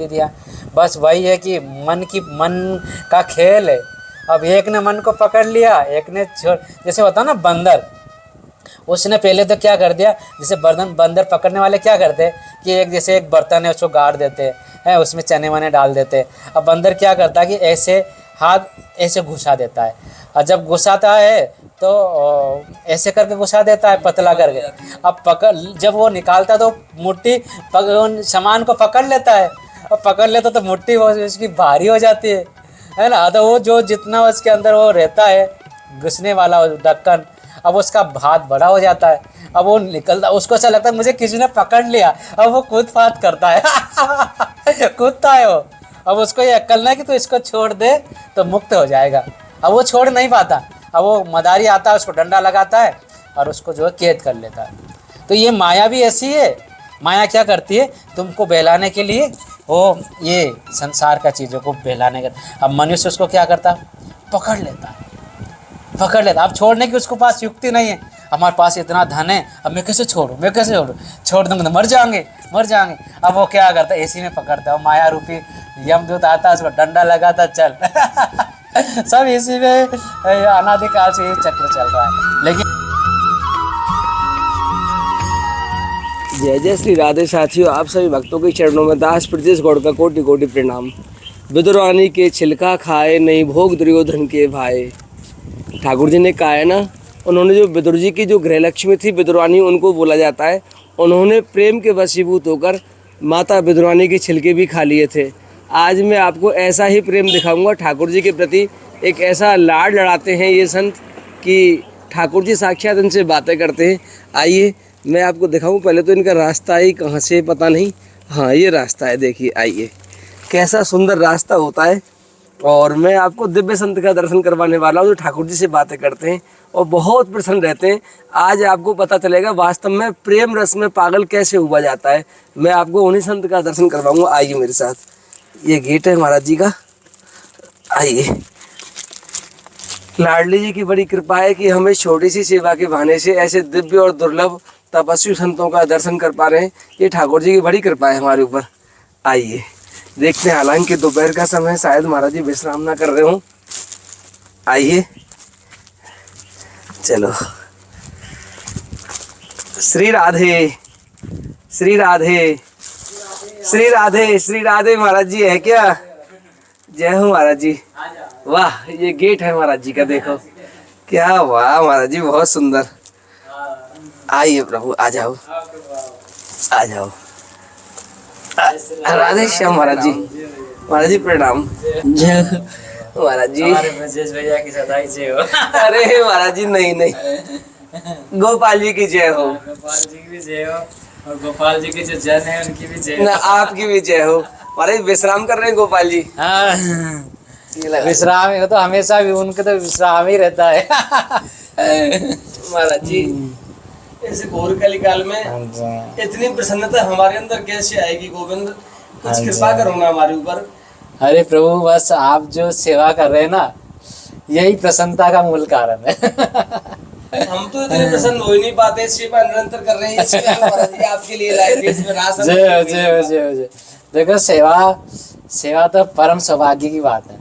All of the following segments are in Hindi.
दिया। बस वही है कि मन का खेल है। अब एक ने मन को पकड़ लिया, एक ने छोड़। जैसे होता है ना बंदर, उसने पहले तो क्या कर दिया, जैसे बर्तन बंदर पकड़ने वाले क्या करते हैं कि एक जैसे एक बर्तन है उसको गाड़ देते हैं, उसमें चने वने डाल देते हैं। अब बंदर क्या करता है कि ऐसे हाथ ऐसे घुसा देता है, और जब घुसाता है तो ऐसे करके घुसा देता है पतला करके। अब पकड़ जब वो निकालता है तो मुट्ठी उन सामान को पकड़ लेता है, और पकड़ लेता तो मुट्ठी वो उसकी भारी हो जाती है ना। तो वो जो जितना उसके अंदर वो रहता है घुसने वाला ढक्कन, अब उसका हाथ बड़ा हो जाता है। अब वो निकलता, उसको ऐसा लगता है मुझे किसी ने पकड़ लिया। अब वो कूद फाद करता है कूदता है वो। अब उसको ये अक्ल ना कि तो इसको छोड़ दे तो मुक्त हो जाएगा। अब वो छोड़ नहीं पाता। अब वो मदारी आता है, उसको डंडा लगाता है और उसको जो है कैद कर लेता है। तो ये माया भी ऐसी है। माया क्या करती है, तुमको बहलाने के लिए वो ये संसार का चीज़ों को बहलाने का। अब मनुष्य उसको क्या करता, पकड़ लेता, पकड़ लेता। अब छोड़ने की उसके पास युक्ति नहीं है। हमारे पास इतना धन है, अब मैं कैसे छोड़ूं, मैं कैसे छोड़ूं, छोड़ दूंगा तो मर जाएंगे, मर जाएंगे। अब वो क्या करता है, इसी में पकड़ता है। माया रूपी यमदूत आता है, उसको डंडा लगाता, चल सब इसी में अनादिकाल से ये चक्र चल रहा है। लेकिन जय जय श्री राधे साथियों, आप सभी भक्तों के चरणों में दास ब्रजेश गौड़ का कोटि कोटि प्रणाम। विदुरानी के छिलका खाए, नहीं भोग दुर्योधन के भाई। ठाकुर जी ने कहा है ना, उन्होंने जो विदुर जी की जो गृहलक्ष्मी थी विदुरानी, उनको बोला जाता है, उन्होंने प्रेम के वशीभूत होकर माता विदुरानी के छिलके भी खा लिए थे। आज मैं आपको ऐसा ही प्रेम दिखाऊंगा ठाकुर जी के प्रति। एक ऐसा लाड लड़ाते हैं ये संत कि ठाकुर जी साक्षात इनसे बातें करते हैं। आइए मैं आपको दिखाऊं। पहले तो इनका रास्ता ही कहाँ से पता नहीं, हाँ ये रास्ता है, देखिए आइए कैसा सुंदर रास्ता होता है। और मैं आपको दिव्य संत का दर्शन करवाने वाला हूँ जो ठाकुर जी से बातें करते हैं और बहुत प्रसन्न रहते हैं। आज आपको पता चलेगा वास्तव में प्रेम रस में पागल कैसे हुआ जाता है। मैं आपको उन्हीं संत का दर्शन करवाऊंगा। आइए मेरे साथ, ये गेट है महाराज जी का। आइए, लाडली जी की बड़ी कृपा है कि हमें छोटी सी सेवा के बहाने से ऐसे दिव्य और दुर्लभ तपस्वी संतों का दर्शन कर पा रहे हैं। ये ठाकुर जी की बड़ी कृपा है हमारे ऊपर। आइए देखते हैं, हालांकि दोपहर का समय, शायद महाराज जी विश्राम ना कर रहे हो। आइए चलो। श्री राधे, श्री राधे, श्री राधे, श्री राधे। महाराज जी है क्या? जय हो महाराज जी। वाह, ये गेट है महाराज जी का, देखो क्या, वाह महाराज जी बहुत सुंदर। आइए प्रभु, आ जाओ, आ जाओ। राधे श्याम महाराज जी। महाराज जी प्रणाम। जय महाराज जी। ब्रजेश भैया की सदाई जय हो। अरे महाराज जी नहीं नहीं, गोपाल जी की जय हो। गोपाल जी की भी जय हो, और गोपाल जी के जो जन है उनकी भी जय ना, हो। आपकी भी जय हो। महाराज विश्राम कर रहे हैं गोपाल जी? हाँ, विश्राम ही, तो हमेशा भी उनके तो विश्राम ही रहता है। महाराज जी इस घोर कलिकाल में इतनी प्रसन्नता हमारे अंदर कैसे आएगी गोविंद? कुछ कृपा करो ना हमारे ऊपर। अरे प्रभु, बस आप जो सेवा कर रहे हैं ना, यही प्रसन्नता का मूल कारण है। हम तो इतने प्रसन्न हो ही नहीं पाते, सेवा निरंतर कर रहे हैं, इसलिए महाराज जी आपके लिए लाए थे इसमें राशन। जय हो, जय हो, जय हो, जय। देखो सेवा तो परम सौभाग्य की बात है।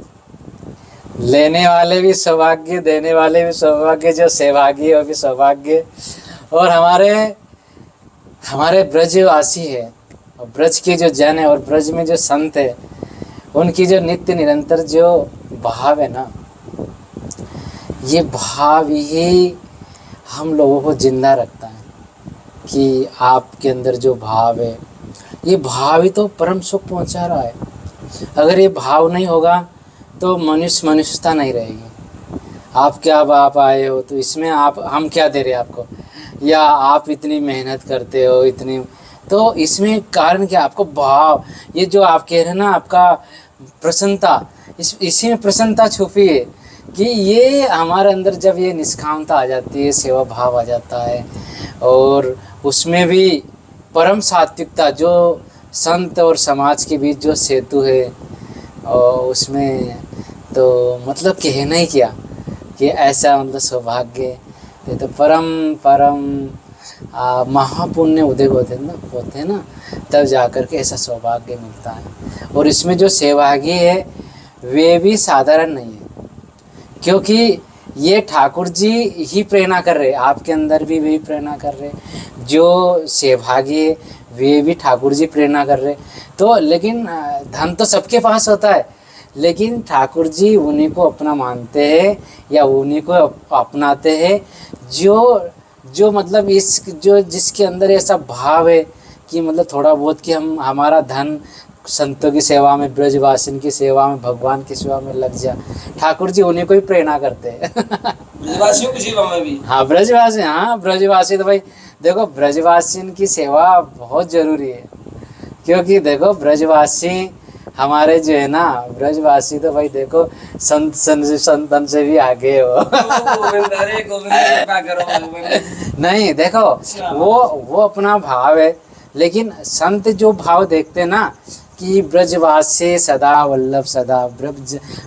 लेने वाले भी सौभाग्य, देने वाले भी सौभाग्य, जो सहभागी वो भी सौभाग्य। और हमारे ब्रजवासी है, और ब्रज के जो जन है और ब्रज में जो संत है, उनकी जो नित्य निरंतर जो भाव है ना, ये भाव ही हम लोगों को जिंदा रखता है। कि आपके अंदर जो भाव है, ये भाव ही तो परम सुख पहुंचा रहा है। अगर ये भाव नहीं होगा तो मनुष्यता नहीं रहेगी। आप क्या आप आए हो तो इसमें हम क्या दे रहे हैं आपको, या आप इतनी मेहनत करते हो इतनी, तो इसमें कारण क्या, आपको भाव, ये जो आप कह रहे हैं ना, आपका प्रसन्नता, इसी में प्रसन्नता छुपी है। कि ये हमारे अंदर जब ये निष्कामता आ जाती है, सेवा भाव आ जाता है, और उसमें भी परम सात्विकता, जो संत और समाज के बीच जो सेतु है, और उसमें तो मतलब कहना ही क्या कि ऐसा मतलब सौभाग्य, ये तो परम महापुण्य उदय होते हैं ना, तब जाकर के ऐसा सौभाग्य मिलता है। और इसमें जो सहभागी है वे भी साधारण नहीं है, क्योंकि ये ठाकुर जी ही प्रेरणा कर रहे, आपके अंदर भी वही प्रेरणा कर रहे, जो सहभागी है वे भी ठाकुर जी प्रेरणा कर रहे। तो लेकिन धन तो सबके पास होता है, लेकिन ठाकुर जी उन्हीं को अपना मानते हैं या उन्हीं को अपनाते हैं जो मतलब जो जिसके अंदर ऐसा भाव है कि मतलब थोड़ा बहुत कि हमारा धन संतों की सेवा में, ब्रजवासिन की सेवा में, भगवान की सेवा में लग जा। ठाकुर जी उन्हीं को ही प्रेरणा करते हैं। ब्रजवासियों की सेवा में भी। हाँ ब्रजवासी, हाँ ब्रजवासी तो भाई देखो, ब्रजवासिन की सेवा बहुत जरूरी है, क्योंकि देखो ब्रजवासी हमारे जो है ना, ब्रजवासी तो भाई देखो संतन से भी आगे हो। नहीं देखो, वो अपना भाव है, लेकिन संत जो भाव देखते हैं ना कि ब्रजवासी सदा वल्लभ सदा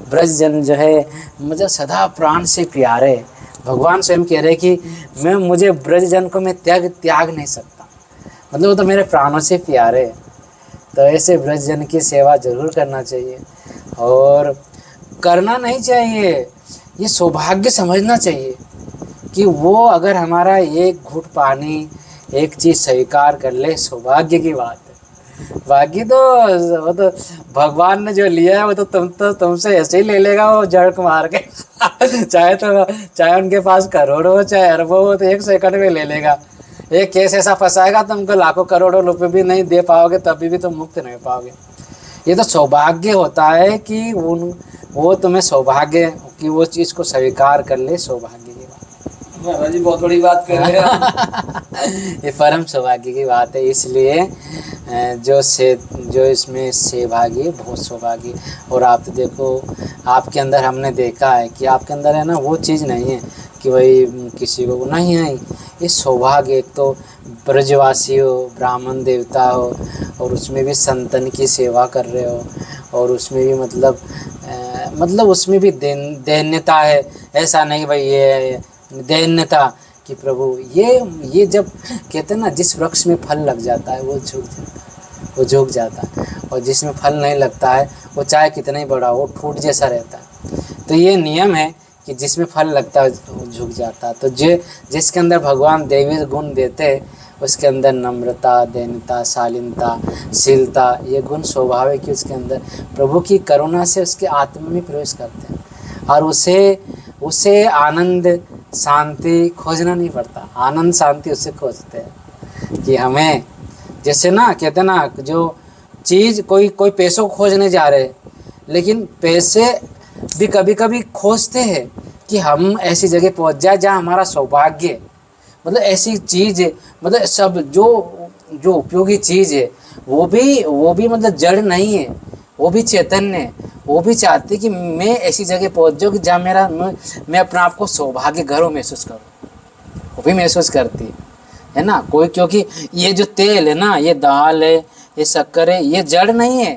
ब्रजजन जो है मुझे सदा प्राण से प्यारे। भगवान स्वयं कह रहे कि मुझे ब्रजजन को मैं त्याग नहीं सकता, मतलब वो तो मेरे प्राणों से प्यारे। तो ऐसे ब्रजजन की सेवा जरूर करना चाहिए, और करना नहीं चाहिए, ये सौभाग्य समझना चाहिए कि वो अगर हमारा एक घूंट पानी, एक चीज़ स्वीकार कर ले, सौभाग्य की बात है। बाकी तो वो तो भगवान ने जो लिया है वो तो तुमसे ऐसे ही ले लेगा, वो जड़क मार के। चाहे उनके पास करोड़ों हो चाहे अरबों हो, तो 1 सेकंड में ले लेगा। एक केस ऐसा फंसाएगा तुमको लाखों करोड़ों रुपए भी नहीं दे पाओगे, तभी भी तुम मुक्त नहीं पाओगे। ये तो सौभाग्य होता है कि वो तुम्हें सौभाग्य कि वो चीज़ को स्वीकार कर ले, सौभाग्य की बात। महाराज जी बहुत बड़ी बात कर रहे हैं। ये परम सौभाग्य की बात है, इसलिए जो इसमें सहभागी बहुत सौभागी। और आप तो देखो, आपके अंदर हमने देखा है कि आपके अंदर है ना वो चीज़ नहीं है कि भाई किसी को नहीं है, ये सौभाग्य। एक तो ब्रजवासी हो, ब्राह्मण देवता हो, और उसमें भी संतन की सेवा कर रहे हो, और उसमें भी मतलब उसमें भी दैन्यता है। ऐसा नहीं भाई ये दैन्यता कि प्रभु ये जब कहते हैं ना, जिस वृक्ष में फल लग जाता है वो झुक जाता है, और जिसमें फल नहीं लगता है वो चाहे कितना ही बड़ा हो, वो ठूट जैसा रहता है। तो ये नियम है कि जिसमें फल लगता है वो झुक जाता है। तो जिसके अंदर भगवान देवी गुण देते हैं, उसके अंदर नम्रता, दैन्यता, शालीनता, शीलता, ये गुण स्वाभाविक है उसके अंदर। प्रभु की करुणा से उसके आत्मा में प्रवेश करते हैं, और उसे आनंद शांति खोजना नहीं पड़ता। आनंद शांति उससे खोजते हैं कि हमें, जैसे ना कहते हैं ना, जो चीज़ कोई पैसों को खोजने जा रहे हैं, लेकिन पैसे भी कभी कभी खोजते हैं कि हम ऐसी जगह पहुंच जाए जहां हमारा सौभाग्य है। मतलब ऐसी चीज़ है, मतलब सब जो उपयोगी चीज़ है वो भी मतलब जड़ नहीं है, वो भी चैतन्य है। वो भी चाहती कि मैं ऐसी जगह पहुंच जाऊँ कि जहाँ मैं अपने आप को सौभाग्य घरों महसूस करूँ। वो भी महसूस करती है ना कोई, क्योंकि ये जो तेल है ना, ये दाल है, ये शक्कर है, ये जड़ नहीं है,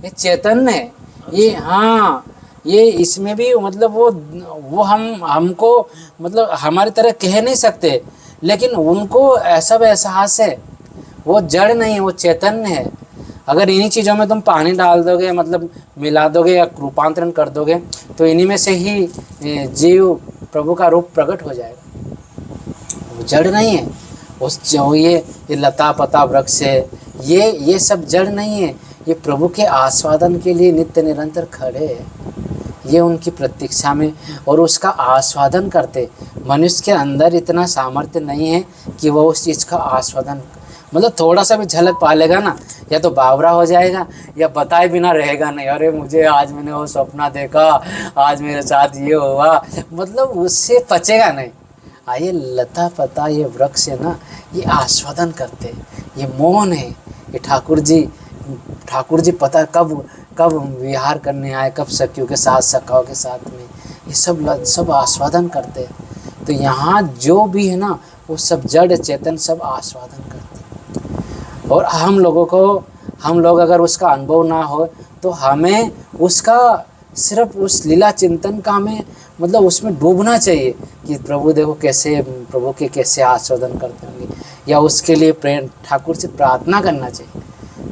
ये चैतन्य है। ये हाँ, ये इसमें भी मतलब वो हमको मतलब हमारी तरह कह नहीं सकते, लेकिन उनको ऐसा एहसास है। वो जड़ नहीं है, वो चैतन्य है। अगर इन्हीं चीज़ों में तुम पानी डाल दोगे, मतलब मिला दोगे या रूपांतरण कर दोगे, तो इन्हीं में से ही जीव प्रभु का रूप प्रकट हो जाएगा। वो जड़ नहीं है। उस जो ये लता पता वृक्ष है, ये सब जड़ नहीं है। ये प्रभु के आस्वादन के लिए नित्य निरंतर खड़े हैं। ये उनकी प्रतीक्षा में और उसका आस्वादन करते। मनुष्य के अंदर इतना सामर्थ्य नहीं है कि वो उस चीज़ का आस्वादन, मतलब थोड़ा सा भी झलक पा लेगा ना, या तो बावरा हो जाएगा या बताए बिना रहेगा नहीं। अरे मुझे आज मैंने वो सपना देखा, आज मेरे साथ ये हुआ, मतलब उससे पचेगा नहीं। ये लता पता, ये वृक्ष है ना, ये आस्वादन करते, ये मौन है। ये ठाकुर जी पता कब विहार करने आए, कब सखियों के साथ, सखाओं के साथ में, ये सब आस्वादन करते। तो यहाँ जो भी है ना, वो सब जड़ चेतन सब आस्वादन करते। और हम लोग अगर उसका अनुभव ना हो, तो हमें उसका सिर्फ उस लीला चिंतन का हमें मतलब उसमें डूबना चाहिए कि प्रभु देखो कैसे, प्रभु के कैसे आस्वादन करते होंगे, या उसके लिए प्रेम ठाकुर से प्रार्थना करना चाहिए।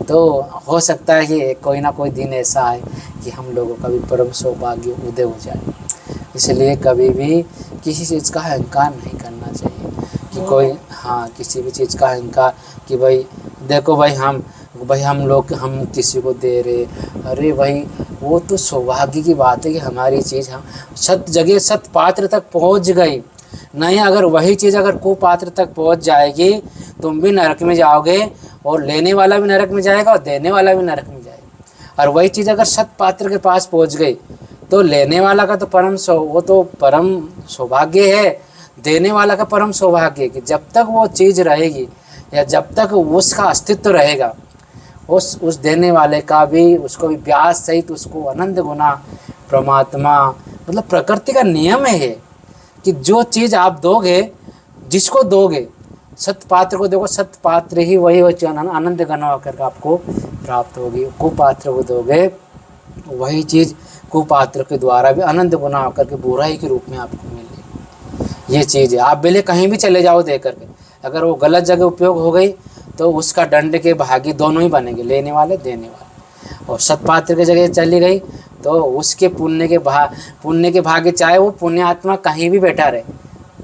तो हो सकता है कि कोई ना कोई दिन ऐसा आए कि हम लोगों का भी परम सौभाग्य उदय हो जाए। इसलिए कभी भी किसी चीज़ का अहंकार नहीं करना चाहिए कि कोई, हाँ, किसी भी चीज़ का अहंकार कि भाई देखो भाई हम लोग हम किसी को दे रहे, अरे भाई वो तो सौभाग्य की बात है कि हमारी चीज़ हम सत जगह सत पात्र तक पहुंच गई। नहीं, अगर वही चीज़ अगर कुपात्र तक पहुंच जाएगी, तुम भी नरक में जाओगे और लेने वाला भी नरक में जाएगा और देने वाला भी नरक में जाएगा। और वही चीज़ अगर सत पात्र के पास पहुंच गई तो लेने वाला का तो वो तो परम सौभाग्य है, देने वाला का परम सौभाग्य है कि जब तक वो चीज़ रहेगी या जब तक उसका अस्तित्व रहेगा, उस देने वाले का भी, उसको भी ब्याज सहित उसको अनंत गुना परमात्मा, मतलब प्रकृति का नियम है ये कि जो चीज़ आप दोगे, जिसको दोगे, सतपात्र को देखो, सतपात्र ही वही अनंत गण होकर आपको प्राप्त होगी। कुपात्र को दोगे वही चीज़ कुपात्र के द्वारा भी अनंत गुना होकर के बुराई के रूप में आपको मिलेगी। ये चीज़ है। आप बेले कहीं भी चले जाओ दे करके, अगर वो गलत जगह उपयोग हो गई तो उसका दंड के भागी दोनों ही बनेंगे, लेने वाले देने वाले। और सतपात्र की जगह चली गई तो उसके पुण्य के भागी, चाहे वो पुण्य आत्मा कहीं भी बैठा रहे,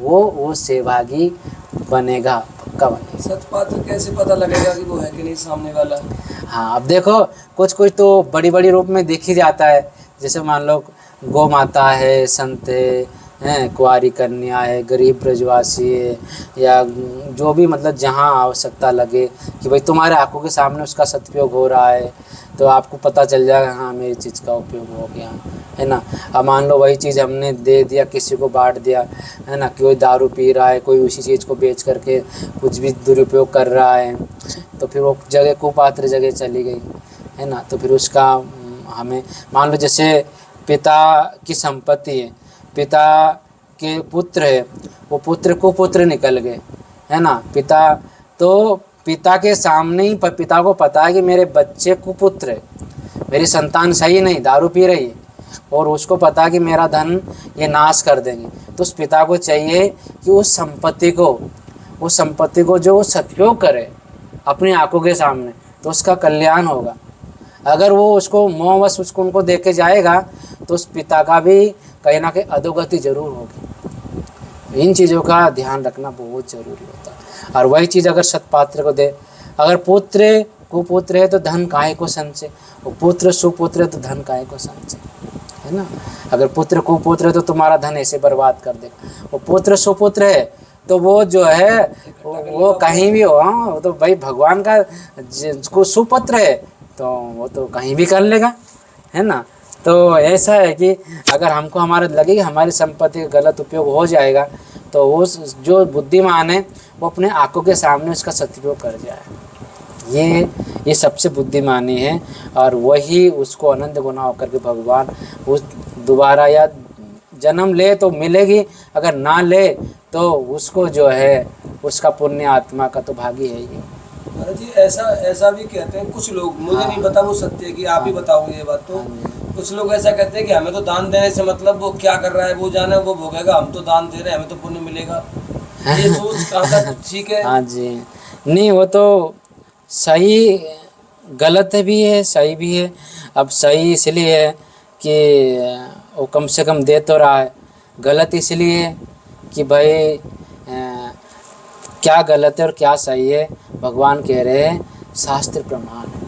वो सेवागी बनेगा, पक्का बनेगा। सतपात्र कैसे पता लगेगा कि वो है कि नहीं सामने वाला? हाँ, अब देखो कुछ तो बड़ी बड़ी रूप में दिख ही जाता है। जैसे मान लो गौ माता है, संत है, कुंवारी कन्या है, गरीब ब्रजवासी है, या जो भी, मतलब जहाँ आवश्यकता लगे कि भाई तुम्हारे आंखों के सामने उसका सदुपयोग हो रहा है तो आपको पता चल जाएगा, हाँ मेरी चीज़ का उपयोग हो गया, है ना। अब मान लो वही चीज़ हमने दे दिया, किसी को बांट दिया, है ना, कोई दारू पी रहा है, कोई उसी चीज़ को बेच करके कुछ भी दुरुपयोग कर रहा है, तो फिर वो जगह कुपात्र जगह चली गई, है ना। तो फिर उसका हमें, मान लो जैसे पिता की संपत्ति है, पिता के पुत्र है, वो पुत्र को पुत्र निकल गए, है ना। पिता के सामने ही पिता को पता है कि मेरे बच्चे कुपुत्र है, मेरी संतान सही नहीं, दारू पी रही है, और उसको पता है कि मेरा धन ये नाश कर देंगे। तो उस पिता को चाहिए कि उस संपत्ति को जो सदुपयोग करे अपनी आंखों के सामने, तो उसका कल्याण होगा। अगर वो उसको मोहवश उनको देके जाएगा तो उस पिता का भी कहीं ना कहीं अधोगति जरूर होगी। इन चीज़ों का ध्यान रखना बहुत ज़रूरी होता है। और वही चीज़ अगर सतपात्र को दे, अगर पुत्र कुपुत्र है तो धन काहे को संचय, वो पुत्र सुपुत्र है तो धन काहे को संचय, है ना। अगर पुत्र कुपुत्र है तो तुम्हारा धन ऐसे बर्बाद कर देगा, वो पुत्र सुपुत्र है तो वो जो है वो कहीं भी हो, हाँ, वो तो भाई भगवान का जिसको सुपुत्र है तो वो तो कहीं भी कर लेगा, है ना। तो ऐसा है कि अगर हमको हमारे लगे कि हमारी संपत्ति का गलत उपयोग हो जाएगा तो वो जो बुद्धिमान है वो अपने आंखों के सामने उसका सदुपयोग कर जाए। ये सबसे बुद्धिमानी है, और वही उसको अनंत गुना होकर के भगवान उस दोबारा या जन्म ले तो मिलेगी, अगर ना ले तो उसको जो है उसका पुण्य आत्मा का तो भागी है ही। महाराज जी ऐसा भी कहते हैं कुछ लोग, मुझे नहीं पता वो सत्य है कि आप ही बताओगे ये बात, तो कुछ लोग ऐसा कहते हैं कि हमें तो दान देने से मतलब वो क्या कर रहा है वो जाने, वो भोगेगा, हम तो दान दे रहे हैं हमें तो पुण्य मिलेगा। ये सोच कहाँ तक ठीक है? हाँ जी, नहीं वो तो सही, गलत भी है सही भी है। अब सही इसलिए है कि वो कम से कम दे तो रहा है, गलत इसलिए है कि भाई क्या गलत है और क्या सही है भगवान कह रहे हैं, शास्त्र प्रमाण है।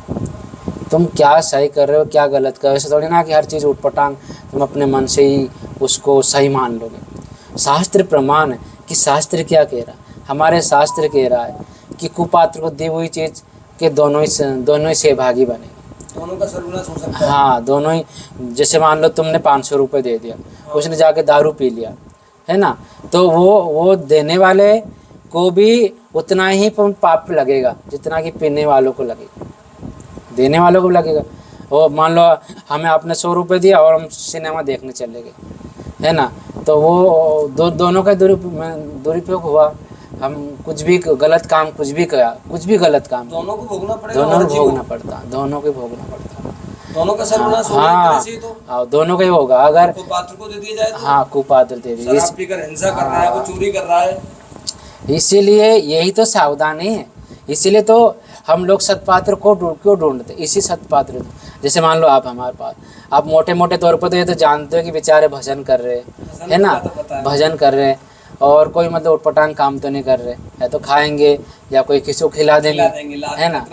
तुम क्या सही कर रहे हो क्या गलत कर रहे हो, ऐसे थोड़ी ना कि हर चीज़ उठपटांग तुम अपने मन से ही उसको सही मान लोगे। शास्त्र प्रमाण है कि शास्त्र क्या कह रहा है। हमारे शास्त्र कह रहा है कि कुपात्र को दी हुई चीज़ के दोनों ही सहभागी बने, दोनों का सर्वनाश हो सकता है। हाँ, दोनों ही। जैसे मान लो तुमने 500 रुपये दे दिया, उसने जाके दारू पी लिया, है ना, तो वो देने वाले को भी उतना ही पाप लगेगा जितना कि पीने वालों को लगेगा, देने वालों को लगेगा। वो मान लो हमें आपने 100 रुपये दिया और हम सिनेमा देखने चले गए, है ना, तो वो दोनों का दुरुपयोग हुआ। हम कुछ भी गलत काम कुछ भी गलत काम दोनों को भोगना पड़ेगा, दोनों को भोगना पड़ता। दोनों का सर्वनाश होगा एक तरह से ही तो। हाँ, दोनों का ही होगा अगर कुपात्र को दे दिया जाए तो। हाँ, कुपात्र दे दी। शराब पीकर हिंसा कर रहा है, वो चोरी कर रहा है। इसीलिए यही तो सावधानी है। इसीलिए तो हम लोग सत्पात्र को क्यों ढूंढते, इसी सत्पात्र। जैसे मान लो आप हमारे पास, आप मोटे मोटे तौर पर तो ये तो जानते हो कि बेचारे भजन कर रहे हैं, है ना, भजन कर रहे हैं, और कोई मतलब उटपटांग काम तो नहीं कर रहे है, तो खाएंगे या कोई किसी को खिला देंगे, है ना।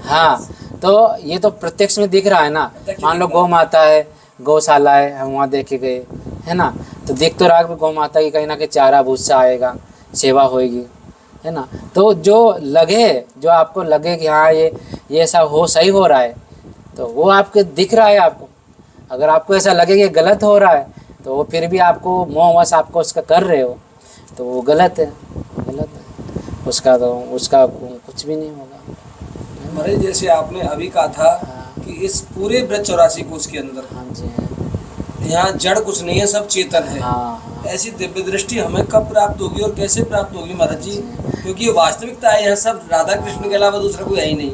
हाँ, तो ये तो प्रत्यक्ष में दिख रहा है ना। मान लो गौ माता है, गौशाला है, हम वहाँ देखे गए, है ना, तो दिख तो रहा है गौ माता की कहीं ना कहीं चारा भूसा आएगा, सेवा होएगी, है ना। तो जो लगे, जो आपको लगे कि हाँ ये ऐसा हो, सही हो रहा है, तो वो आपके दिख रहा है आपको। अगर आपको ऐसा लगे कि गलत हो रहा है, तो वो फिर भी आपको मोहवश आपको उसका कर रहे हो, तो वो गलत है, गलत है। उसका कुछ भी नहीं होगा। महाराज जैसे आपने अभी कहा था कि इस पूरे ब्रज 84 कोष के अंदर, हाँ जी, यहाँ जड़ कुछ नहीं है, सब चेतन है। हाँ, ऐसी दिव्य दृष्टि हमें कब प्राप्त होगी और कैसे प्राप्त होगी महाराज जी? क्योंकि ये वास्तविकता है, यहाँ सब राधा कृष्ण के अलावा दूसरा कोई है ही नहीं।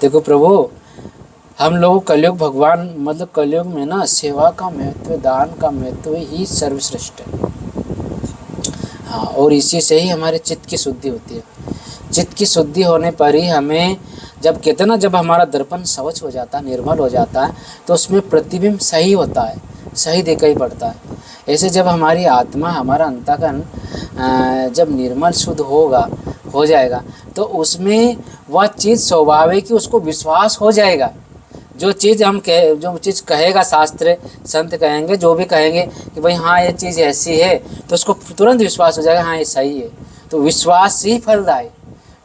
देखो प्रभु, हम लोग कलयुग भगवान, मतलब कलयुग में ना सेवा का महत्व, दान का महत्व ही सर्वश्रेष्ठ है। हाँ, और इसी से ही हमारे चित्त की शुद्धि होती है। चित्त की शुद्धि होने पर ही हमें, जब कहते ना, जब हमारा दर्पण स्वच्छ हो जाता है, निर्मल हो जाता है, तो उसमें प्रतिबिंब सही होता है, सही दिखाई पड़ता है। ऐसे जब हमारी आत्मा, हमारा अंतःकरण जब निर्मल शुद्ध हो जाएगा, तो उसमें वह चीज़ स्वाभाविक कि उसको विश्वास हो जाएगा। जो चीज़ कहेगा शास्त्र, संत कहेंगे, जो भी कहेंगे कि भाई हाँ ये चीज़ ऐसी है, तो उसको तुरंत विश्वास हो जाएगा, हाँ ये सही है। तो विश्वास ही फलदायी,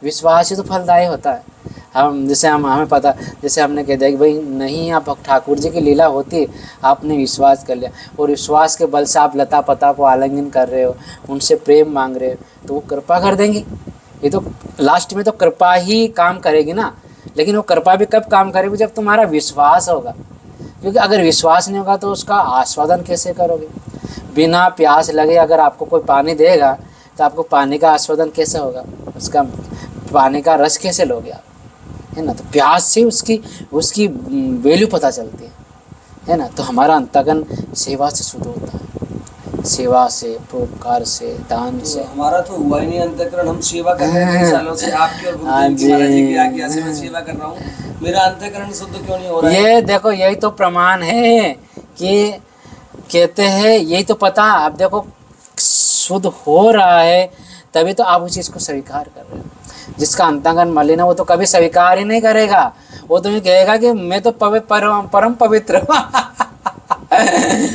विश्वास ही तो फलदायी होता है। हमें पता, जैसे हमने कह दिया कि भाई नहीं, आप ठाकुर जी की लीला होती है, आपने विश्वास कर लिया, और विश्वास के बल से आप लता पता को आलिंगन कर रहे हो, उनसे प्रेम मांग रहे हो, तो वो कृपा कर देंगी। ये तो लास्ट में तो कृपा ही काम करेगी ना। लेकिन वो कृपा भी कब काम करेगी? जब तुम्हारा विश्वास होगा। क्योंकि अगर विश्वास नहीं होगा तो उसका आस्वादन कैसे करोगे? बिना प्यास लगे अगर आपको कोई पानी देगा तो आपको पानी का आस्वादन कैसे होगा? उसका पानी का रस कैसे लोगे आप, है ना। तो प्यास से उसकी वैल्यू पता चलती है ना। तो हमारा अंतःकरण सेवा से शुद्ध होता है, सेवा से, परोपकार से, दान से। हमारा तो हुआ ही नहीं अंतःकरण, हम सेवा कर रहे हैं कई सालों से, आपकी और गुरुदेव की महाराज जी की आज्ञा से मैं सेवा कर रहा हूँ। मेरा अंतःकरण शुद्ध क्यों नहीं हो रहा है? ये देखो, यही तो प्रमाण है कि कहते हैं, यही तो पता, आप देखो शुद्ध हो रहा है तभी तो आप उस चीज़ को स्वीकार कर रहे हो। जिसका अंतःकरण मलिन है वो तो कभी स्वीकार ही नहीं करेगा। वो तो ये कहेगा कि मैं तो परम पवित्र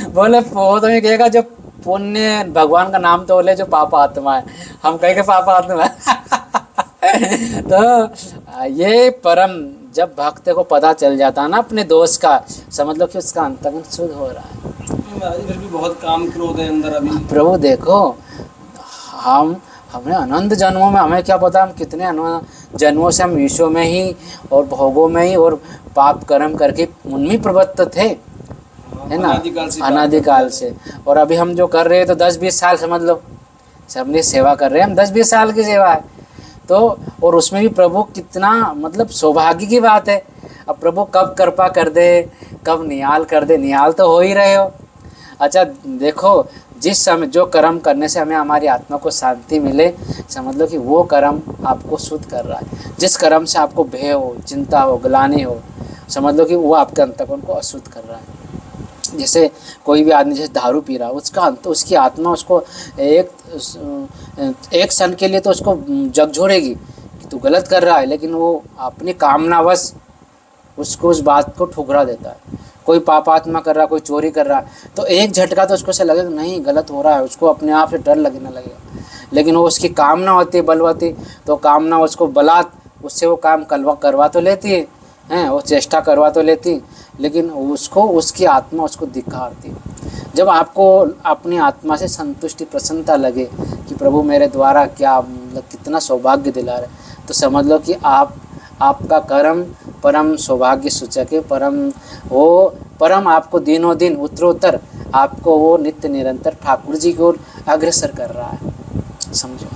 बोले, वो तो ये कहेगा जो पुण्य, भगवान का नाम तो बोले, जो पाप आत्मा है, हम कहेंगे पाप आत्मा है। तो ये परम, जब भक्त को पता चल जाता है ना अपने दोष का, समझ लो कि उसका अंतःकरण शुद्ध हो रहा है। फिर भी बहुत काम क्रोध है अंदर अभी। प्रभु देखो, हमने अनंत जन्मों में, हमें क्या पता हम कितने जन्मों से हम विश्व में ही और भोगों में ही और पाप कर्म करके उनमें प्रवृत्त थे, है ना, अनादिकाल से। और अभी हम जो कर रहे हैं तो 10-20 साल समझ लो, सबने सेवा कर रहे हैं हम, 10-20 साल की सेवा है। तो और उसमें भी प्रभु कितना, मतलब सौभाग्य की बात है। अब प्रभु कब कृपा कर दे, कब निहाल कर दे, निहाल तो हो ही रहे हो। अच्छा देखो, जिस समय जो कर्म करने से हमें हमारी आत्मा को शांति मिले, समझ लो कि वो कर्म आपको शुद्ध कर रहा है। जिस कर्म से आपको भय हो, चिंता हो, ग्लानि हो, समझ लो कि वो आपके अंतःकरण को अशुद्ध कर रहा है। जैसे कोई भी आदमी जैसे दारू पी रहा है, उसकी आत्मा उसको एक क्षण के लिए तो उसको झकझोरेगी कि तू गलत कर रहा है, लेकिन वो अपनी कामनावश उसको उस बात को ठुकरा देता है। कोई पापात्मा कर रहा है, कोई चोरी कर रहा है, तो एक झटका तो उसको से लगेगा नहीं गलत हो रहा है, उसको अपने आप से डर लगने लगेगा। लेकिन वो उसकी कामना होती है बलवती, तो कामना उसको बलात् उससे वो काम करवा तो लेती है, वो चेष्टा करवा तो लेती, लेकिन उसको उसकी आत्मा उसको धिक्कारती है। जब आपको अपनी आत्मा से संतुष्टि, प्रसन्नता लगे कि प्रभु मेरे द्वारा क्या, मतलब कितना सौभाग्य दिला रहे, तो समझ लो कि आपका कर्म परम सौभाग्य सूचक है। परम आपको दिनों दिन उत्तरोत्तर आपको वो नित्य निरंतर ठाकुर जी की ओर अग्रसर कर रहा है, समझो।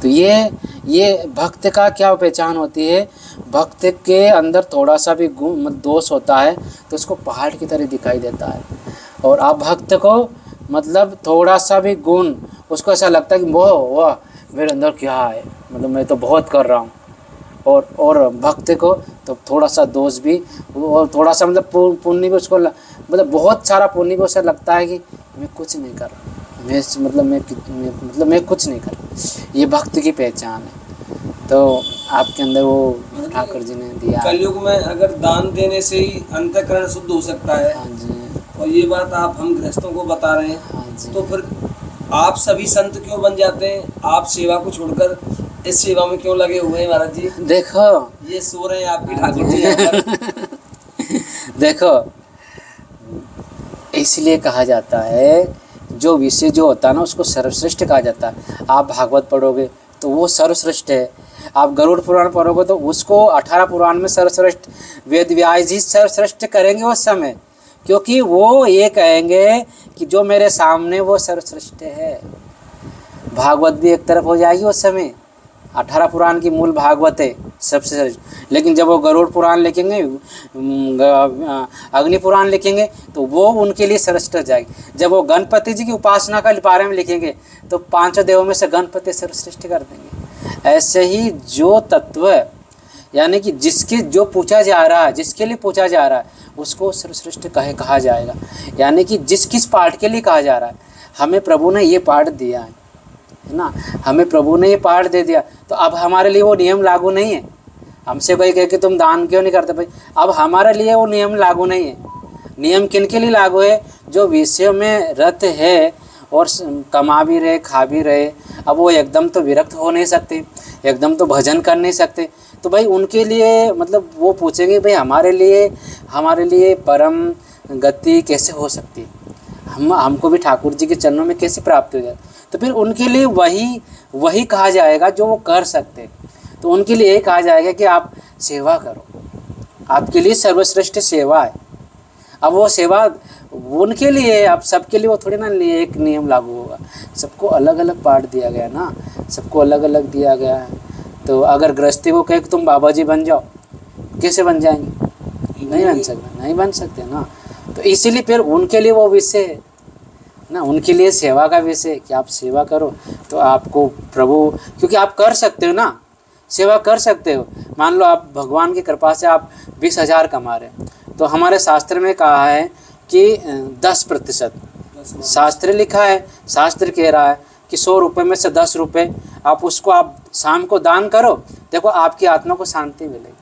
तो ये भक्त का क्या पहचान होती है, भक्त के अंदर थोड़ा सा भी गुण दोष होता है तो उसको पहाड़ की तरह दिखाई देता है, और आप भक्त को मतलब थोड़ा सा भी गुण उसको ऐसा लगता है कि वाह मेरे अंदर क्या है, मतलब मैं तो बहुत कर रहा हूँ। और भक्त को तो थोड़ा सा दोष भी और थोड़ा सा मतलब पुण्य भी उसको मतलब बहुत सारा पुण्य भी उसे लगता है कि मैं कुछ नहीं कर रहा, मैं कुछ नहीं कर रहा। ये भक्त की पहचान है। तो आपके अंदर वो ठाकुर जी ने दिया। कलयुग में अगर दान देने से ही अंतःकरण शुद्ध हो सकता है, हाँ जी, और ये बात आप हम गृहस्थों को बता रहे हैं, हाँ जी। तो फिर आप सभी संत क्यों बन जाते हैं? आप सेवा को छोड़कर इस सेवा में क्यों लगे हुए हैं महाराज जी? देखो ये सो रहे हैं आपके ठाकुर जी यहाँ पर। देखो, इसलिए कहा जाता है जो विषय जो होता है ना उसको सर्वश्रेष्ठ कहा जाता है। आप भागवत पढ़ोगे तो वो सर्वश्रेष्ठ है, आप गरुड़ पुराण पढ़ोगे तो उसको 18 पुराण में सर्वश्रेष्ठ वेद व्यास जी सर्वश्रेष्ठ करेंगे उस समय, क्योंकि वो ये कहेंगे कि जो मेरे सामने वो सर्वश्रेष्ठ है। भागवत भी एक तरफ हो जाएगी उस समय, 18 पुराण की मूल भागवत है सबसे श्रेष्ठ, लेकिन जब वो गरुड़ पुराण लिखेंगे, अग्नि पुराण लिखेंगे तो वो उनके लिए श्रेष्ठ हो जाएगी। जब वो गणपति जी की उपासना का बारे में लिखेंगे तो 5 देवों में से गणपति सर्वश्रेष्ठ कर देंगे। ऐसे ही जो तत्व यानी कि जिसके जो पूछा जा रहा है, जिसके लिए पूछा जा रहा है उसको सर्वश्रेष्ठ कहा जाएगा। यानी कि जिस किस पाठ के लिए कहा जा रहा है, हमें प्रभु ने ये पाठ दिया है ना, हमें प्रभु ने ये पाठ दे दिया, तो अब हमारे लिए वो नियम लागू नहीं है। हमसे कोई कहे कि तुम दान क्यों नहीं करते भाई, अब हमारे लिए वो नियम लागू नहीं है। नियम किन के लिए लागू है? जो विषय में रत है और कमा भी रहे खा भी रहे, अब वो एकदम तो विरक्त हो नहीं सकते, एकदम तो भजन कर नहीं सकते, तो भाई उनके लिए मतलब वो पूछेंगे भाई हमारे लिए परम गति कैसे हो सकती है, हमको भी ठाकुर जी के चरणों में कैसे प्राप्त हो जाए। तो फिर उनके लिए वही कहा जाएगा जो वो कर सकते। तो उनके लिए यही कहा जाएगा कि आप सेवा करो, आपके लिए सर्वश्रेष्ठ सेवा है। अब वो सेवा उनके लिए, अब सबके लिए वो थोड़ी ना एक नियम लागू होगा, सबको अलग अलग पाठ दिया गया ना, सबको अलग अलग दिया गया है। तो अगर गृहस्थी को कहे कि तुम बाबा जी बन जाओ, कैसे बन जाएंगे? नहीं बन सकते ना। तो इसीलिए फिर उनके लिए वो विषय है ना, उनके लिए सेवा का विषय कि आप सेवा करो तो आपको प्रभु, क्योंकि आप कर सकते हो ना, सेवा कर सकते हो। मान लो आप भगवान की कृपा से आप 20,000 कमा रहे, तो हमारे शास्त्र में कहा है कि 10%, शास्त्र लिखा है, शास्त्र कह रहा है कि 100 रुपये में से 10 रुपये आप उसको आप शाम को दान करो, देखो आपकी आत्मा को शांति मिलेगी,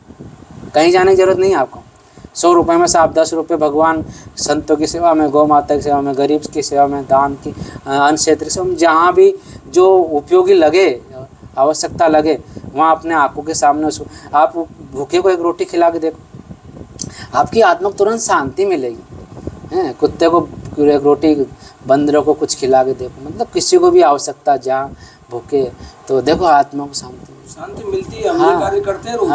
कहीं जाने की जरूरत नहीं है आपको। 100 रुपये में से आप 10 रुपये भगवान संतों की सेवा में, गौ माता की सेवा में, गरीब की सेवा में, दान की, अन्न क्षेत्र से जहाँ भी जो उपयोगी लगे, आवश्यकता लगे, वहाँ अपने आंखों के सामने उसको आप भूखे को एक रोटी खिला के देखो, आपकी आत्मा को तुरंत शांति मिलेगी। हैं, कुत्ते को एक रोटी, बंदरों को कुछ खिला के देखो, मतलब किसी को भी आवश्यकता जहाँ भूखे, तो देखो आत्मा को शांति मिलती है। हम ये कार्य करते हैं रोज।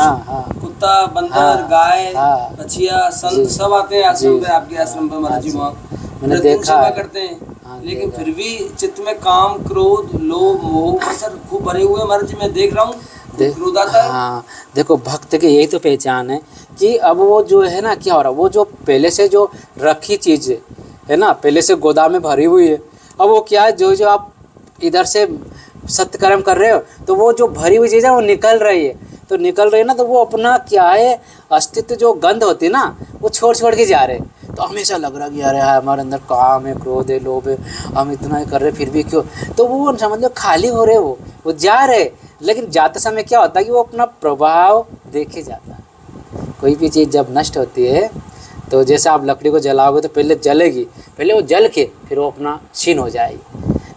कुत्ता, बंदर, गाय, बछिया, संत सब आते हैं आश्रम पे, आपके आश्रम पे महाराज जी, वहाँ मैंने देखा सेवा करते हैं। लेकिन फिर भी चित्त में काम, क्रोध, लोभ, मोह असर खूब भरे हुए महाराज जी, मैं देख रहा हूँ, क्रोध आता है। हाँ, देखो भक्त की यही तो पहचान है कि अब वो जो है ना, क्या हो रहा है, वो जो पहले से जो रखी चीज़ है ना, पहले से गोदाम में भरी हुई है, अब वो क्या है, जो आप इधर से सत्कर्म कर रहे हो तो वो जो भरी हुई चीज़ है वो निकल रही है, तो निकल रही है ना, तो वो अपना क्या है, अस्तित्व जो गंध होती है ना, वो छोड़ के जा रहे हैं। तो हमेशा लग रहा कि अरे हमारे अंदर काम है, क्रोध है, लोभ है, हम इतना ही कर रहे फिर भी क्यों, तो वो समझ लो खाली हो रहे, वो जा रहे, लेकिन जाते समय क्या होता है कि वो अपना प्रभाव देखे जाता है। कोई भी चीज़ जब नष्ट होती है तो जैसे आप लकड़ी को जलाओगे तो पहले जलेगी, पहले वो जल के फिर वो अपना क्षीण हो जाएगी।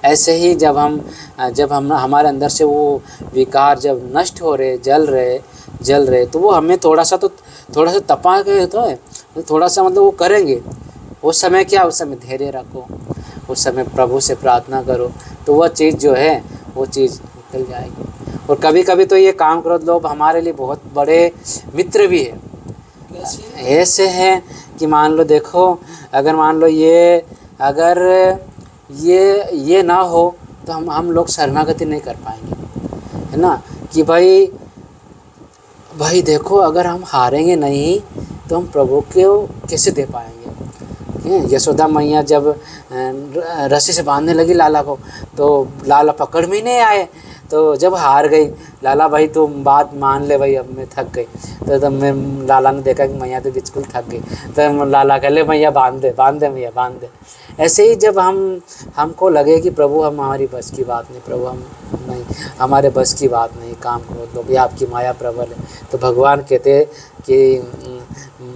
ऐसे ही जब हम हमारे अंदर से वो विकार जब नष्ट हो रहे, जल रहे, तो वो हमें थोड़ा सा तपा के तो है, तो थोड़ा सा मतलब वो करेंगे। उस समय क्या, उस समय धैर्य रखो, उस समय प्रभु से प्रार्थना करो, तो वह चीज़ जो है वो चीज़ निकल जाएगी। और कभी कभी तो ये काम क्रोध लोभ हमारे लिए बहुत बड़े मित्र भी है। ऐसे हैं कि मान लो देखो, अगर मान लो ये ना हो तो हम लोग शरणागति नहीं कर पाएंगे। है ना, कि भाई देखो अगर हम हारेंगे नहीं तो हम प्रभु को कैसे दे पाएंगे। यशोदा मैया जब रस्सी से बांधने लगी लाला को, तो लाला पकड़ में ही नहीं आए। तो जब हार गई, लाला भाई तुम बात मान ले भाई, अब मैं थक गई। तो तब मैं लाला ने देखा कि मैया तो बिल्कुल थक गई, तो लाला कह ले मैया बांध दे मैया बांध दे। ऐसे ही जब हमको लगे कि प्रभु हम हमारी बस की बात नहीं, प्रभु हम नहीं, हमारे बस की बात नहीं, काम करो लो भी आपकी माया प्रबल है, तो भगवान कहते हैं कि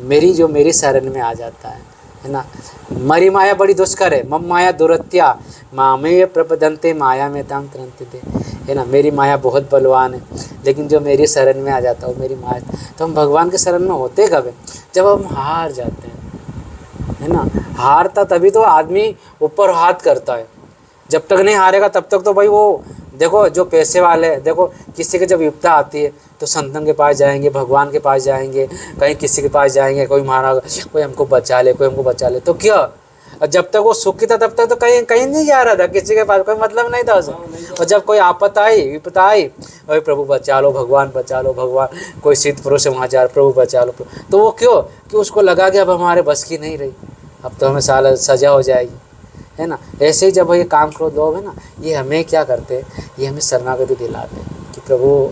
मेरी शरण में आ जाता है ना। मरी माया बड़ी दुष्कर है, मम माया दुरत्या मामे प्रपदंते माया में ताम त्रंतते, है ना। मेरी माया बहुत बलवान है, लेकिन जो मेरी शरण में आ जाता है वो मेरी माया। तो हम भगवान के शरण में होते कब है? जब हम हार जाते हैं, है ना। हारता तभी तो आदमी ऊपर हाथ करता है, जब तक नहीं हारेगा तब तक तो भाई वो देखो जो पैसे वाले, देखो किसी के जब विपदा आती है तो संतन के पास जाएंगे, भगवान के पास जाएंगे, कहीं किसी के पास जाएंगे, कोई मारा, कोई हमको बचा ले, कोई हमको बचा ले, तो क्या। और जब तक वो सुखी था तब तक तो कहीं नहीं जा रहा था, किसी के पास कोई मतलब नहीं था उसे। और जब कोई आपत आई, विपदा आई, अरे प्रभु बचा लो, भगवान बचा लो, भगवान, कोई सिद्ध पुरुष वहाँ जा, प्रभु बचा लो, तो वो क्यों कि उसको लगा कि अब हमारे बस की नहीं रही, अब तो हमें साल सजा हो जाएगी, है ना। ऐसे ही जब ये काम क्रोध लोग है ना, ये हमें क्या करते हैं, ये हमें शरणागति दिलाते हैं कि प्रभु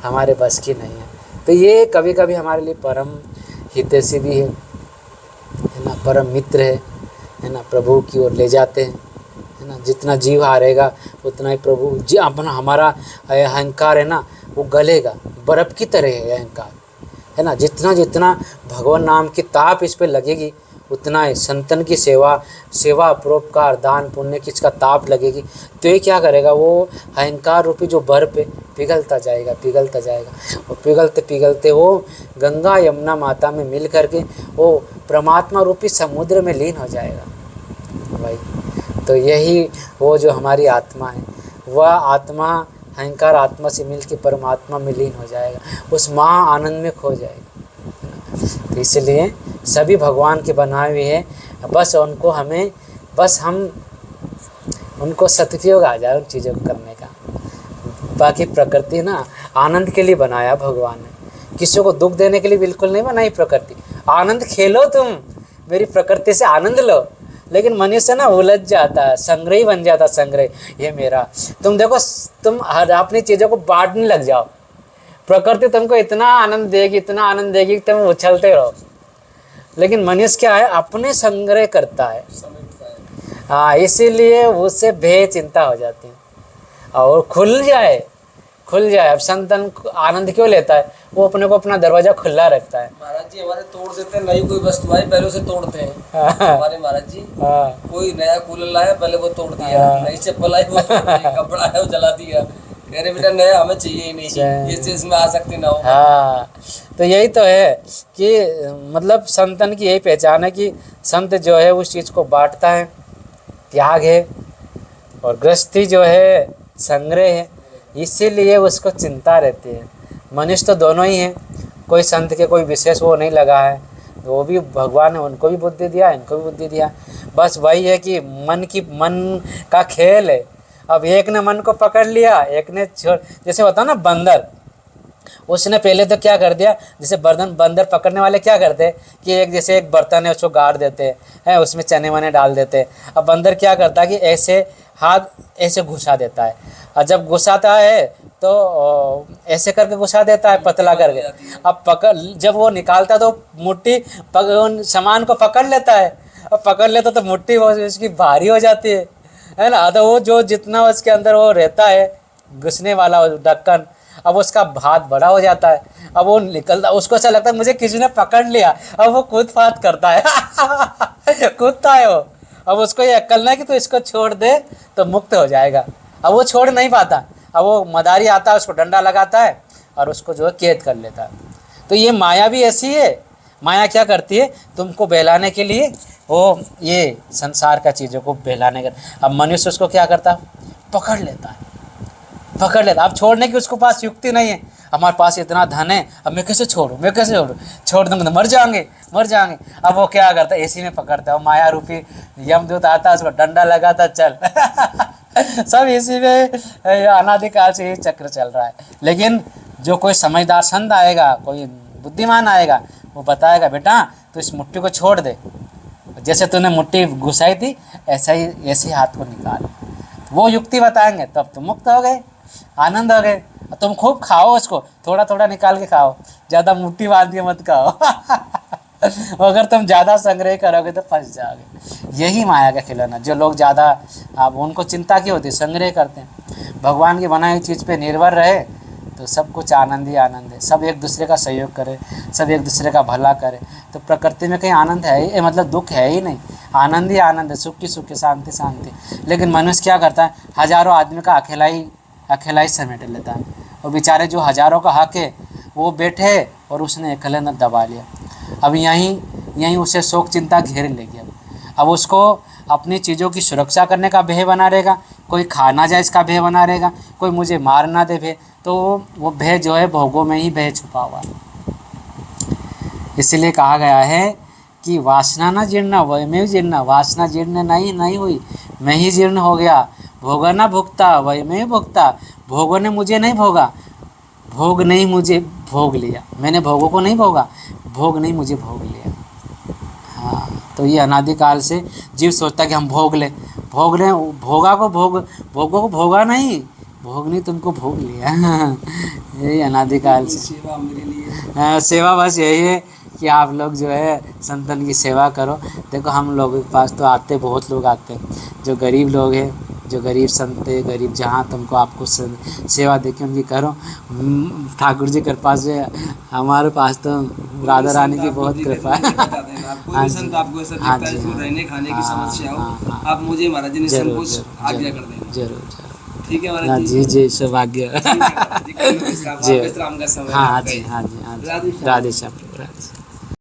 हमारे बस की नहीं है। तो ये कभी कभी हमारे लिए परम हितैषी भी है ना, परम मित्र है ना, प्रभु की ओर ले जाते हैं, है ना। जितना जीव हारेगा उतना ही प्रभु जी अपना हमारा अहंकार है ना वो गलेगा, बर्फ़ की तरह है अहंकार, है ना। जितना जितना भगवान नाम की ताप इस पर लगेगी उतना ही संतन की सेवा परोपकार दान पुण्य की इसका ताप लगेगी, तो ये क्या करेगा, वो अहंकार रूपी जो बर्फ है पिघलता जाएगा और पिघलते पिघलते वो गंगा यमुना माता में मिल करके वो परमात्मा रूपी समुद्र में लीन हो जाएगा भाई। तो यही वो जो हमारी आत्मा है, वह आत्मा अहंकार आत्मा से मिल के परमात्मा में लीन हो जाएगा, उस महा आनंद में खो जाएगा। तो इसलिए सभी भगवान के बनाए हुए हैं, बस हम उनको सदुपयोग आ जाए उन चीज़ों को करने का। बाकी प्रकृति ना आनंद के लिए बनाया भगवान ने, किसी को दुख देने के लिए बिल्कुल नहीं बनाई प्रकृति। आनंद खेलो तुम, मेरी प्रकृति से आनंद लो, लेकिन मनुष्य ना उलझ जाता है, संग्रही बन जाता, संग्रह ये मेरा। तुम देखो तुम अपनी चीज़ों को बांटने लग जाओ, प्रकृति तुमको इतना आनंद देगी कि तुम उछलते रहो, लेकिन मनुष्य क्या है, अपने संग्रह करता है, हाँ, इसीलिए उससे भय चिंता हो जाती है और खुल जाए। अब संतन आनंद क्यों लेता है, वो अपने को अपना दरवाजा खुला रखता है। महाराज जी हमारे तोड़ देते हैं, नई कोई वस्तु आई पहले उसे तोड़ते हैं हमारे महाराज जी। कोई नया कूलर लाया पहले वो तोड़ दिया, नई चप्पल आई वो कपड़ा है वो जला दिया, कह रहे बेटा नया हमें चाहिए ही नहीं, इस चीज में आसक्ति ना हो। हाँ, तो यही तो है कि मतलब संतन की यही पहचान है कि संत जो है उस चीज़ को बांटता है, त्याग है, और गृहस्थी जो है संग्रह है, इसीलिए उसको चिंता रहती है। मनुष्य तो दोनों ही हैं, कोई संत के कोई विशेष वो नहीं लगा है, वो भी भगवान ने उनको भी बुद्धि दिया, इनको भी बुद्धि दिया। बस वही है कि मन का खेल है। अब एक ने मन को पकड़ लिया, एक ने छोड़, जैसे होता ना बंदर, उसने पहले तो क्या कर दिया, जैसे बंदर पकड़ने वाले क्या करते हैं कि एक बर्तन है उसको गाड़ देते हैं, उसमें चने वने डाल देते हैं। अब बंदर क्या करता है कि ऐसे हाथ ऐसे घुसा देता है, और जब घुसाता है तो ऐसे करके घुसा देता है पतला करके। अब जब वो निकालता है तो मुट्ठी सामान को पकड़ लेता है, अब पकड़ लेता तो मुट्ठी उसकी भारी हो जाती है ना। तो वो जो जितना उसके अंदर वो रहता है घुसने वाला ढक्कन, अब उसका हाथ बड़ा हो जाता है, अब वो निकलता, उसको ऐसा लगता है मुझे किसी ने पकड़ लिया, अब वो कूद फात करता है कूदता है वो। अब उसको ये अक्ल नहीं कि तो इसको छोड़ दे तो मुक्त हो जाएगा, अब वो छोड़ नहीं पाता। अब वो मदारी आता है, उसको डंडा लगाता है और उसको जो है कैद कर लेता है। तो ये माया भी ऐसी है, माया क्या करती है, तुमको बहलाने के लिए वो ये संसार का चीज़ों को बहलाने का। अब मनुष्य उसको क्या करता, पकड़ लेता। अब छोड़ने की उसको पास युक्ति नहीं है, हमारे पास इतना धन है, अब मैं कैसे छोड़ूं, छोड़ दूंगा तो मर जाएंगे। अब वो क्या करता है, इसी में पकड़ता है, वो माया रूपी यमदूत आता है, उसको डंडा लगाता, चल सब इसी में अनादिकाल से ये चक्र चल रहा है। लेकिन जो कोई समझदार संत आएगा, कोई बुद्धिमान आएगा, वो बताएगा बेटा तो इस मुट्ठी को छोड़ दे, जैसे तूने मुट्ठी घुसाई थी ऐसा ही, ऐसे ही हाथ को निकाल। वो युक्ति बताएंगे तब तुम मुक्त हो गए, आनंद हो गए। तुम खूब खाओ उसको, थोड़ा थोड़ा निकाल के खाओ, ज़्यादा मुट्ठी बांध के मत खाओ। अगर तुम ज़्यादा संग्रह करोगे तो फंस जाओगे। यही माया का खिलौना। जो लोग ज़्यादा, अब उनको चिंता क्यों होती, संग्रह करते हैं। भगवान की बनाई हुई चीज़ पे निर्भर रहे तो सब कुछ आनंद ही आनंद है। सब एक दूसरे का सहयोग करे, सब एक दूसरे का भला करे, तो प्रकृति में कहीं आनंद है ही, मतलब दुख है ही नहीं। आनंद ही आनंद है, सुख की सुख की, शांति शांति। लेकिन मनुष्य क्या करता है, हज़ारों आदमी का अकेला ही समेट लेता है। और बेचारे जो हज़ारों का हक है वो बैठे और उसने अकेले न दबा लिया। अब यहीं उसे शोक चिंता घेर लेगी। अब उसको अपनी चीज़ों की सुरक्षा करने का भय बना रहेगा, कोई खा ना जाए इसका भय बना रहेगा, कोई मुझे मार ना दे भय। तो वो भय जो है भोगों में ही भय छुपा हुआ है। इसलिए कहा गया है कि वासना न जीर्ण वही में जीर्ण, वासना जीर्ण नहीं हुई, मैं ही जीर्ण हो गया। भोगा ना भुगता वही में भुगता, भोगों ने मुझे नहीं भोगा, भोग नहीं मुझे भोग लिया। मैंने भोगों को नहीं भोगा, भोग नहीं मुझे भोग लिया। हाँ, तो ये अनादिकाल से जीव सोचता कि हम भोग लें, भोगों को भोगा नहीं, भोग नहीं तुमको भोग लिया। यही अनादिकाल से सेवा मेरे लिए। सेवा बस यही है कि आप लोग जो है संतन की सेवा करो। देखो हम लोगों के पास तो आते, बहुत लोग आते हैं, जो गरीब लोग हैं, जो गरीब संत है, गरीब जहाँ तुमको आपको सेवा देके उनकी करो। ठाकुर जी कृपा से हमारे पास तो राधा रानी की बहुत कृपा है। कोई संत आपको ऐसा दिखता है जिसको रहने खाने की समस्या हो, आप मुझे महाराज जी निसंकोच आज्ञा कर देना। जरूर। ठीक है महाराज जी जी सौभाग्य। जी। हाँ जी, राधे श्याम।